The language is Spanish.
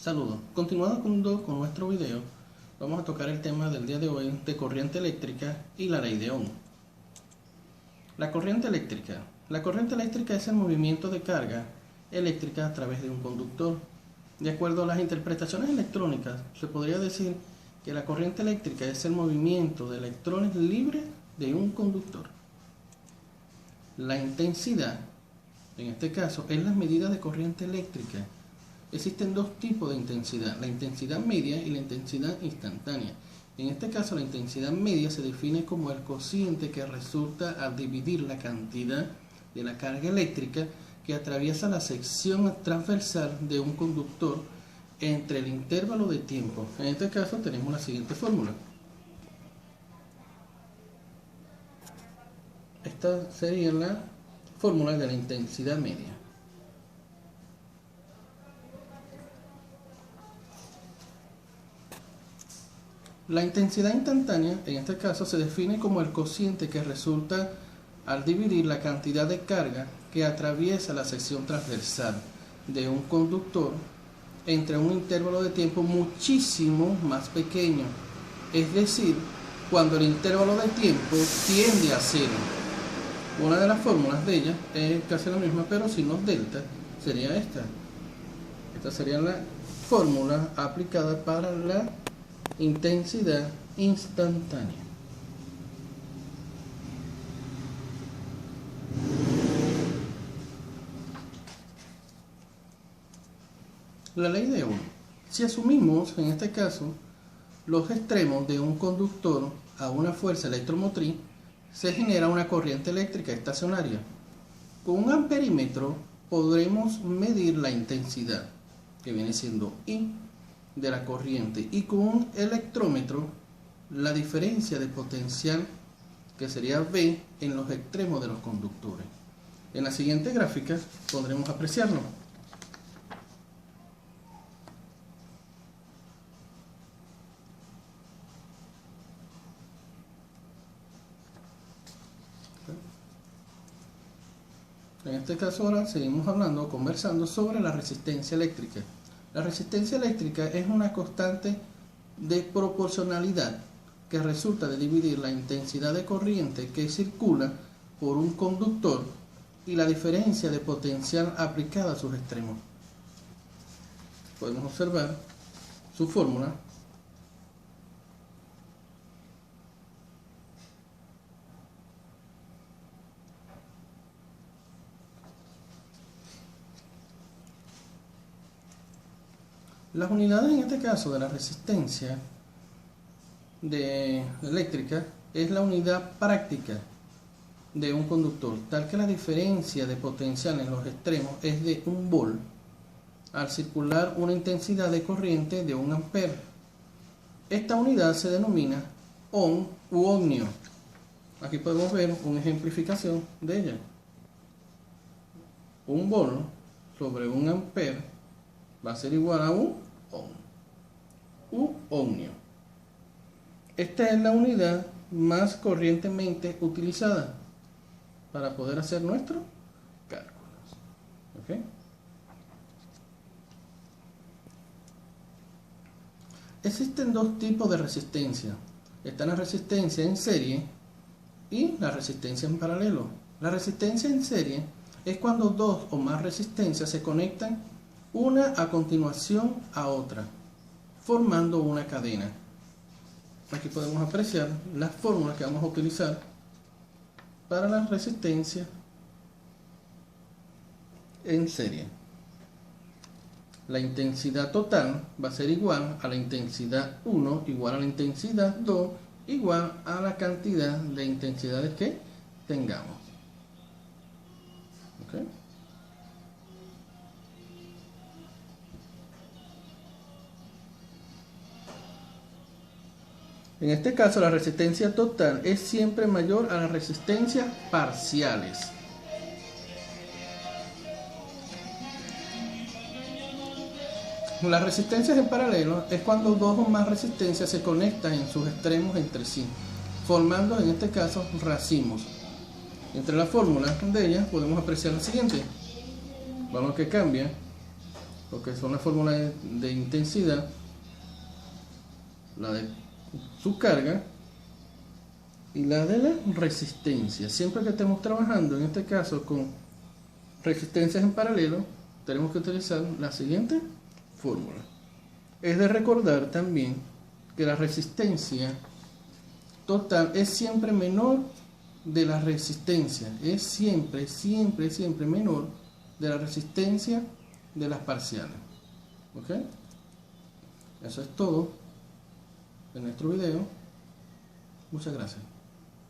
Saludos. Continuando con nuestro video, vamos a tocar el tema del día de hoy de corriente eléctrica y la ley de Ohm. La corriente eléctrica. La corriente eléctrica es el movimiento de carga eléctrica a través de un conductor. De acuerdo a las interpretaciones electrónicas, se podría decir que la corriente eléctrica es el movimiento de electrones libres de un conductor. La intensidad, en este caso, es la medida de corriente eléctrica. Existen dos tipos de intensidad, la intensidad media y la intensidad instantánea. En este caso, la intensidad media se define como el cociente que resulta al dividir la cantidad de la carga eléctrica que atraviesa la sección transversal de un conductor entre el intervalo de tiempo. En este caso tenemos la siguiente fórmula. Esta sería la fórmula de la intensidad media. La intensidad instantánea, en este caso, se define como el cociente que resulta al dividir la cantidad de carga que atraviesa la sección transversal de un conductor entre un intervalo de tiempo muchísimo más pequeño, es decir, cuando el intervalo de tiempo tiende a cero. Una de las fórmulas de ella es casi la misma, pero sin los delta, sería esta. Esta sería la fórmula aplicada para la intensidad instantánea. La ley de Ohm. Si asumimos, en este caso, los extremos de un conductor a una fuerza electromotriz, se genera una corriente eléctrica estacionaria. Con un amperímetro podremos medir la intensidad, que viene siendo I, de la corriente, y con un electrómetro la diferencia de potencial, que sería V, en los extremos de los conductores. En la siguiente gráfica podremos apreciarlo. En este caso ahora seguimos conversando sobre la resistencia eléctrica. La resistencia eléctrica es una constante de proporcionalidad que resulta de dividir la intensidad de corriente que circula por un conductor y la diferencia de potencial aplicada a sus extremos. Podemos observar su fórmula. Las unidades en este caso de la resistencia eléctrica es la unidad práctica de un conductor, tal que la diferencia de potencial en los extremos es de 1 volt al circular una intensidad de corriente de 1 ampere. Esta unidad se denomina ohm u ohmio. Aquí podemos ver una ejemplificación de ella. 1 volt sobre 1 ampere va a ser igual a un ohm, u ohmio. Esta es la unidad más corrientemente utilizada para poder hacer nuestros cálculos. ¿Okay? Existen dos tipos de resistencia. Está la resistencia en serie y la resistencia en paralelo. La resistencia en serie es cuando dos o más resistencias se conectan una a continuación a otra, formando una cadena. Aquí podemos apreciar las fórmulas que vamos a utilizar para la resistencia en serie. La intensidad total va a ser igual a la intensidad 1 igual a la intensidad 2 igual a la cantidad de intensidades que tengamos. ¿Okay? En este caso, la resistencia total es siempre mayor a las resistencias parciales. Las resistencias en paralelo es cuando dos o más resistencias se conectan en sus extremos entre sí, formando en este caso racimos. Entre las fórmulas de ellas podemos apreciar la siguiente. Vamos que cambia lo que son las fórmulas de intensidad, la de su carga y la de la resistencia. Siempre que estemos trabajando, en este caso con resistencias en paralelo, tenemos que utilizar la siguiente fórmula. Es de recordar también que la resistencia total es siempre menor de la resistencia, es siempre menor de la resistencia de las parciales. ¿Ok? Eso es todo de nuestro video. Muchas gracias.